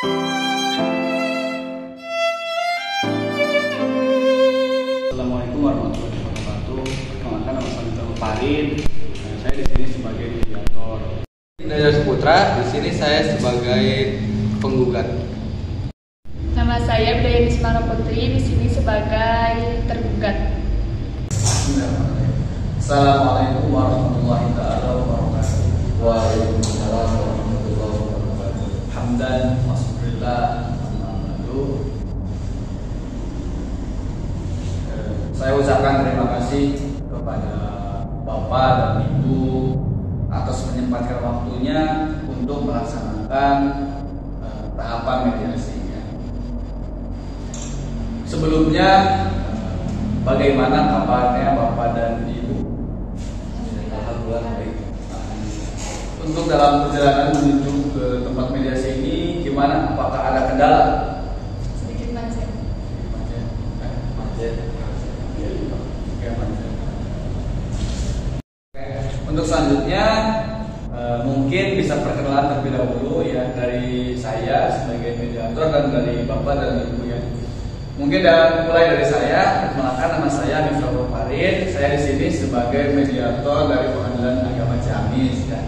Assalamualaikum warahmatullahi wabarakatuh. Perkenalkan, nama saya Farid. Saya di sini sebagai mediator. Saya Putra, di sini saya sebagai penggugat. Nama saya Bidayani Semana Putri, di sini sebagai tergugat. Assalamualaikum warahmatullahi wabarakatuh. Waalaikumsalam warahmatullahi wabarakatuh. Hamdan, alhamdulillah, saya ucapkan terima kasih kepada Bapak dan Ibu atas menyempatkan waktunya untuk melaksanakan tahapan mediasinya. Sebelumnya, bagaimana kabarnya Bapak dan Ibu? Alhamdulillah baik. Untuk dalam perjalanan menuju ke tempat mediasi ini, gimana? Apakah ada kendala? Sedikit macet. Macet. Untuk selanjutnya mungkin bisa perkenalan terlebih dahulu ya dari saya sebagai mediator dan dari Bapak dan Ibu ya. Mungkin mulai dari saya. Perkenalkan, nama saya Miftahul Farid. Saya di sini sebagai mediator dari Pengadilan Agama Ciamis ya.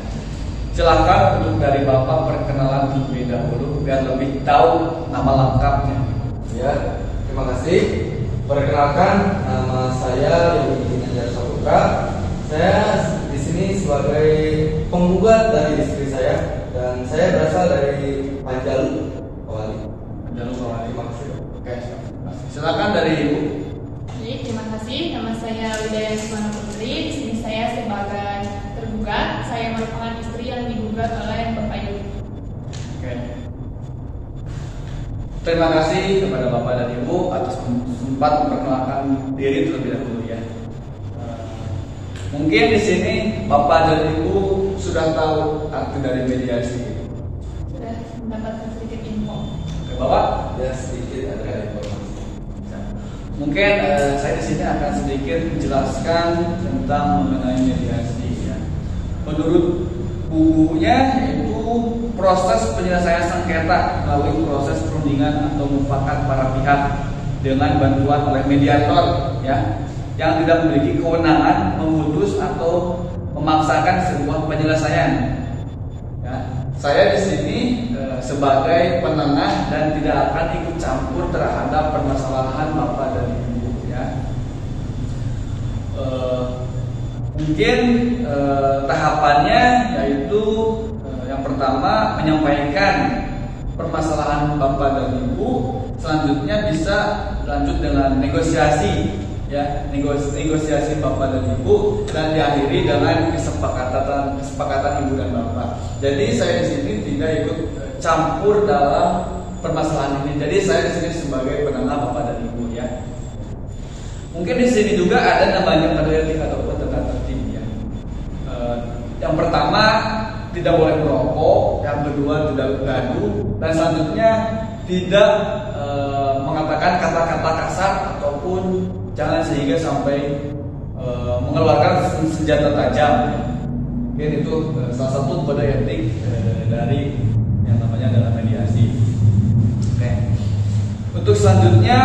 Silakan untuk dari Bapak perkenalan terlebih dahulu biar lebih tahu nama lengkapnya. Ya, terima kasih. Perkenalkan, nama saya Yogi Najar Saputra. Saya di sini sebagai penggugat dari istri saya dan saya berasal dari Panjalu, Kawali. Panjalu, Kawali. Maksud. Oke, silakan dari Ibu. Baik, terima kasih. Nama saya Widayani Semana Putri. Di sini saya sebagai tergugat. Saya merupakan istri yang digugat oleh Bapak Yogi. Oke. Terima kasih kepada Bapak dan Ibu atas sempat memperkenalkan diri terlebih dahulu ya. Mungkin di sini Bapak dan Ibu sudah tahu arti dari mediasi. Sudah mendapatkan sedikit info. Oke, Bapak? Ya, sedikit ada informasi. Mungkin saya di sini akan sedikit menjelaskan tentang mengenai mediasi ya. Menurut bukunya yaitu proses penyelesaian sengketa melalui proses perundingan atau mufakat para pihak dengan bantuan oleh mediator ya, yang tidak memiliki kewenangan memutus atau memaksakan sebuah penyelesaian. Ya, saya di sini sebagai penengah dan tidak akan ikut campur terhadap permasalahan Bapak dan Ibu. Ya, mungkin tahapannya yaitu yang pertama menyampaikan permasalahan Bapak dan Ibu, selanjutnya bisa lanjut dengan negosiasi. Ya, negosiasi Bapak dan Ibu dan diakhiri dengan kesepakatan Ibu dan Bapak. Jadi saya di sini tidak ikut campur dalam permasalahan ini. Jadi saya di sini sebagai penengah Bapak dan Ibu ya. Mungkin di sini juga ada namanya kode etik ataupun tata tertib ya. Yang pertama tidak boleh merokok, yang kedua tidak gaduh, dan selanjutnya tidak mengatakan kata-kata kasar ataupun jangan sehingga sampai mengeluarkan senjata tajam. Mungkin itu salah satu kode etik dari yang namanya dalam mediasi. Oke. Untuk selanjutnya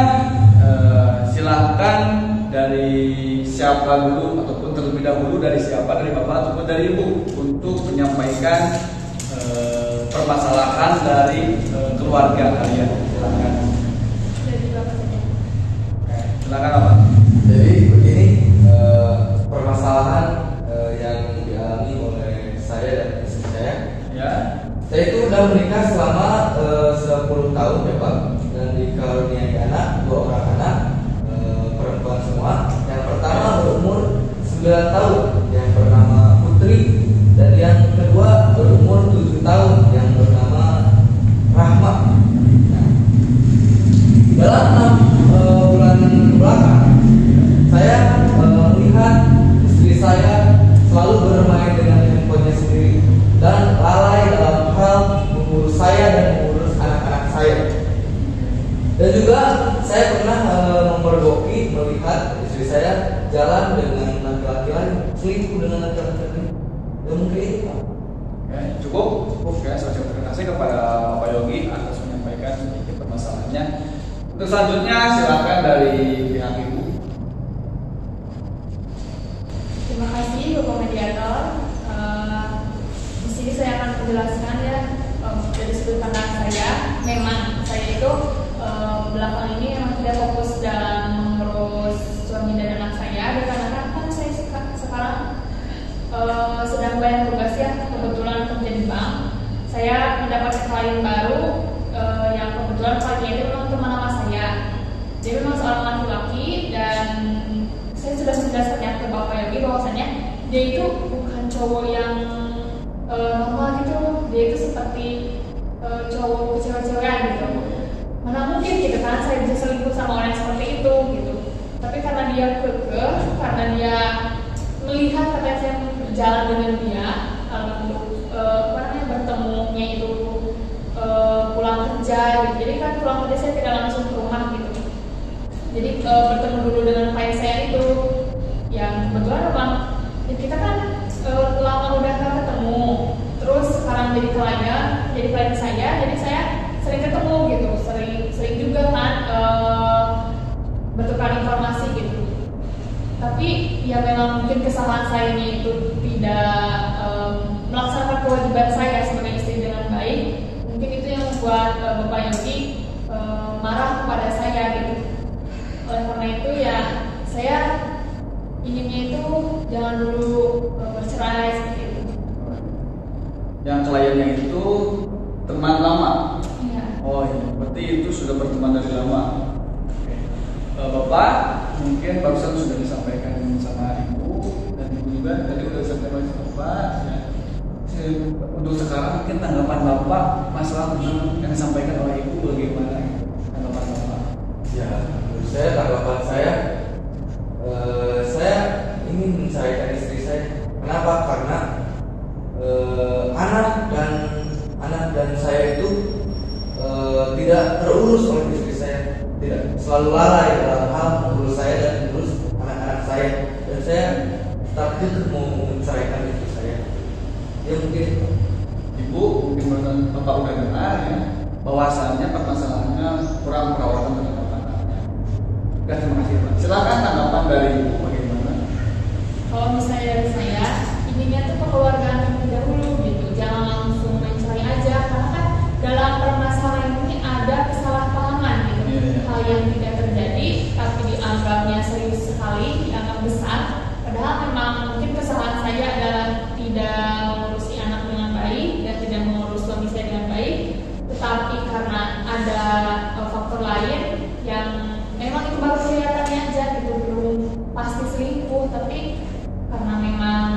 silahkan dari siapa dulu ataupun terlebih dahulu dari siapa, dari Bapak ataupun dari Ibu untuk menyampaikan permasalahan dari keluarga kalian. Silakan. Dari Bapak saja. Silakan Bapak. Jadi begini, permasalahan yang dialami oleh saya dan istri saya. Ya. Saya itu sudah menikah selama 10 tahun ya Pak, dan dikaruniai anak, 2 orang anak, perempuan semua. Yang pertama berumur 9 tahun yang bernama Putri, dan yang kedua berumur 7 tahun yang bernama Rahma. Nah, dalam 6 bulan belakang saya melihat istri saya selalu bermain dengan handphonenya sendiri dan lalai dalam hal mengurus saya dan mengurus anak-anak saya. Dan juga saya pernah memergoki melihat istri saya jalan dengan laki-laki lain, selingkuh dengan laki-laki lain. Ya mungkin itu Pak. Cukup. Ya, saya terima kasih kepada Bapak Yogi atas menyampaikan menyampaikan sedikit permasalahannya. Untuk selanjutnya silakan dari pihak ibu. Terima kasih Bapak Mediator. Di sini saya akan menjelaskan ya dari sudut pandang saya. Memang saya itu belakang ini memang tidak fokus dalam mengurus suami dan anak saya, dikarenakan kan saya sekarang sedang banyak tugas ya, kebetulan kerja di bank. Saya mendapat klien baru yang kebetulan kliennya itu memang teman lama saya. Dia memang seorang laki-laki dan saya sudah menjelaskannya ke Bapak Yogi bahwasanya dia itu bukan cowok yang normal gitu. Dia itu seperti cowok cewek-cewekan gitu. Mana mungkin gitu kan saya bisa selingkuh sama orang yang seperti itu gitu. Tapi karena dia kekeh, karena dia melihat katanya saya berjalan dengan dia untuk bertemunya itu pulang kerja gitu. Jadi kan pulang kerja saya tidak langsung ke rumah gitu. Jadi bertemu dulu dengan klien saya itu yang kebetulan memang ya kita kan lama udah gak ketemu. Terus sekarang jadi klien saya, jadi saya sering ketemu gitu, sering juga kan bertukar informasi gitu. Tapi ya memang mungkin kesalahan saya ini itu tidak melaksanakan kewajiban saya sebagai istri dengan baik. Mungkin itu yang membuat Bapak Yogi marah kepada saya gitu. Oleh karena itu ya saya inginnya itu jangan dulu bercerai seperti itu. Yang kliennya itu teman lama. Iya. Oh iya, berarti itu sudah berteman dari lama. Bapak mungkin barusan sudah disampaikan sama ibu dan ibu juga tadi sudah disampaikan sama bapak. Ya. Untuk sekarang mungkin tanggapan bapak masalah yang disampaikan oleh ibu bagaimana? Tanggapan bapak? Ya, menurut saya tanggapan saya ingin menceraikan istri saya. Kenapa? Karena anak dan saya itu tidak terurus oleh istri saya, tidak selalu lalai dalam hal mengurus saya dan mengurus anak-anak saya. Dan saya takut mau menceraikan istri saya. Ya mungkin ibu mungkin bapak udah dengar ya bahwasannya permasalahannya kurang perawatan terhadap anaknya. Oke, terima kasih Pak. Silakan tanggapan dari ibu bagaimana? Kalau misalnya dari saya, intinya tuh kekeluargaan terlebih dahulu gitu, jangan langsung mencari aja, karena kan dalam permasalahan ini ada kesalahpahaman gitu. Hal yang tidak terjadi tapi dianggapnya serius sekali, dianggap besar, padahal memang mungkin kesalahan saya adalah tidak mengurusi anak dengan baik dan tidak mengurus suami saya dengan baik, tetapi karena ada faktor lain yang memang itu baru kelihatannya aja gitu, belum pasti selingkuh, tapi karena memang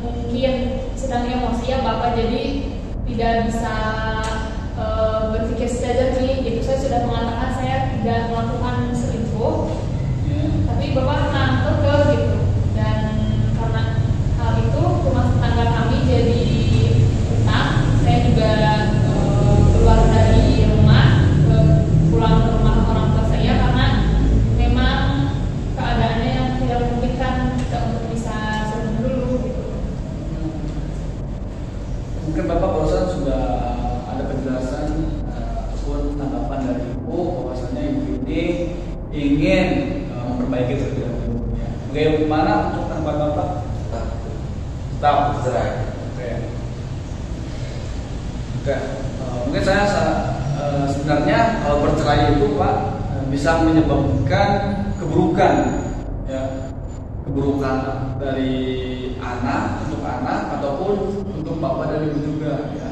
mungkin sedang emosi ya Bapak, jadi tidak bisa berpikir secara jernih gitu. Saya sudah mengatakan saya tidak melakukan selingkuh, tapi Bapak memang kekeh gitu, dan karena hal itu rumah tangga kami jadi utang. Saya juga keluar dari rumah, pulang ke rumah orang tua saya karena memang keadaannya yang tidak memungkinkan kita untuk bisa serumah dulu gitu. Mungkin Bapak barusan sudah ada penjelasan ataupun tanggapan dari ibu bahwasanya ibu ini ingin memperbaiki terlebih dahulu. Bagaimana untuk tanggapan Bapak? Tetap cerai. Oke. Mungkin saya sebenarnya kalau bercerai itu Pak bisa menyebabkan keburukan, ya, keburukan dari anak untuk anak ataupun untuk bapak dan ibu juga, ya.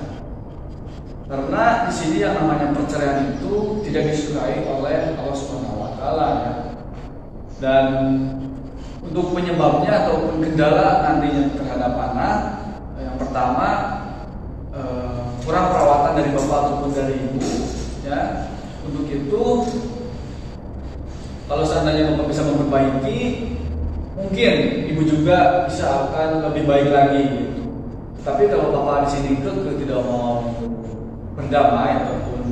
Karena di sini yang namanya perceraian itu tidak disukai oleh Allah Subhanahu wa taala, ya. Dan untuk penyebabnya ataupun kendala nantinya terhadap anak, yang pertama kurang perawatan dari bapak ataupun dari ibu, ya. Untuk itu kalau seandainya bapak bisa memperbaiki, mungkin ibu juga bisa akan lebih baik lagi gitu. Tapi kalau bapak di sini tidak mau berdamai ataupun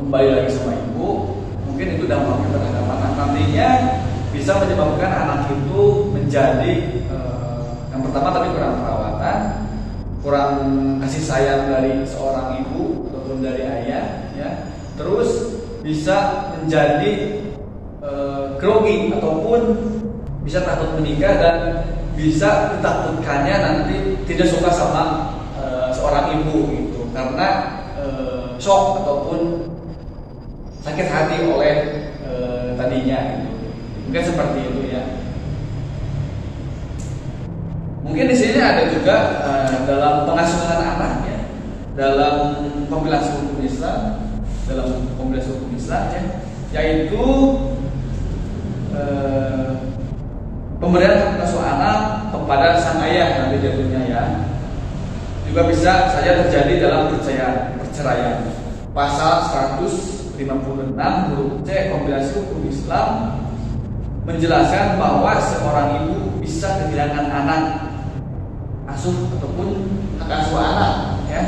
kembali lagi sama ibu, mungkin itu dampaknya terhadap anak. Nantinya bisa menyebabkan anak itu menjadi yang pertama tadi kurang perawatan, kurang kasih sayang dari seorang ibu ataupun dari ayah, ya. bisa menjadi grogi ataupun bisa takut menikah dan bisa ditakutkannya nanti tidak suka sama seorang ibu gitu karena shock ataupun sakit hati oleh tadinya gitu. Mungkin seperti itu ya. Mungkin di sini ada juga dalam pengasuhan anak ya, dalam kompilasi hukum Islam, ya, yaitu pemberian hak asuh anak kepada sang ayah nanti jatuhnya ya, juga bisa saja terjadi dalam perceraian. Pasal 156 huruf C kompilasi hukum Islam menjelaskan bahwa seorang ibu bisa kehilangan anak asuh ataupun hak asuh anak ya,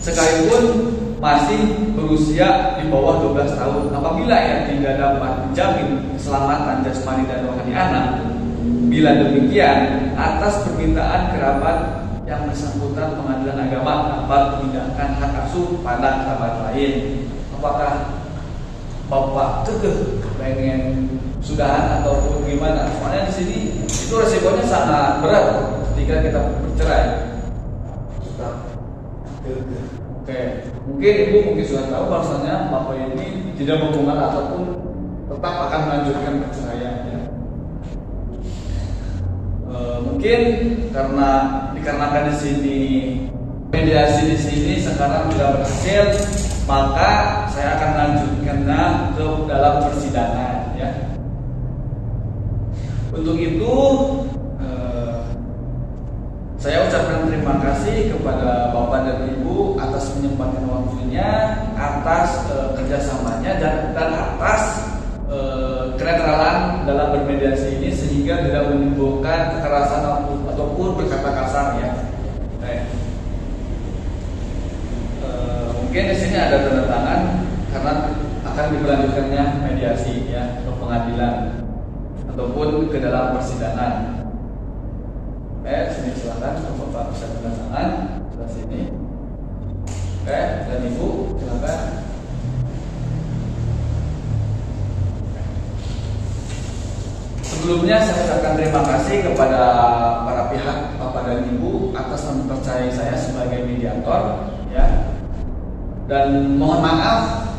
sekalipun masih berusia di bawah 12 tahun apabila ya tidak dapat menjamin keselamatan jasmani dan rohani anak. Bila demikian, atas permintaan kerabat yang bersangkutan pengadilan agama dapat memindahkan hak asuh pada kerabat lain. Apakah bapak pengen sudahan ataupun gimana? Soalnya di sini itu resikonya sangat berat ketika kita bercerai. Oke, mungkin ibu sudah tahu bahwasanya bapak ini tidak berhubungan ataupun tetap akan melanjutkan perceraian ya. Mungkin dikarenakan di sini mediasi di sini sekarang tidak berhasil, maka saya akan lanjutkannya ke dalam persidangan ya. Untuk itu saya ucapkan terima kasih kepada Bapak dan Ibu atas menyempatkan waktunya, atas kerjasamanya dan atas kenetralan dalam bermediasi ini sehingga tidak menimbulkan kekerasan ataupun berkata kasar ya. Mungkin di sini ada tanda tangan karena akan dilanjutkannya mediasi ya ke pengadilan ataupun ke dalam persidangan. Sini silakan Bapak bisa tanda tangan sebelah sini. Dan Ibu silakan. Sebelumnya saya ucapkan terima kasih kepada para pihak Bapak dan Ibu atas mempercayai saya sebagai mediator ya. Dan mohon maaf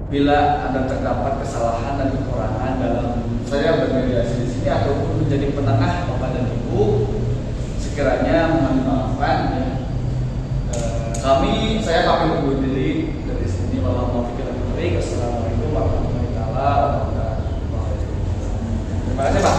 bila ada terdapat kesalahan dan kekurangan dalam saya bermediasi di sini ataupun menjadi penengah Bapak dan Ibu. Sekiranya mohon dimaafkan ya. Saya pamit undur diri dari sini. Wassalamualaikum warahmatullahi wabarakatuh. Terima kasih Pak.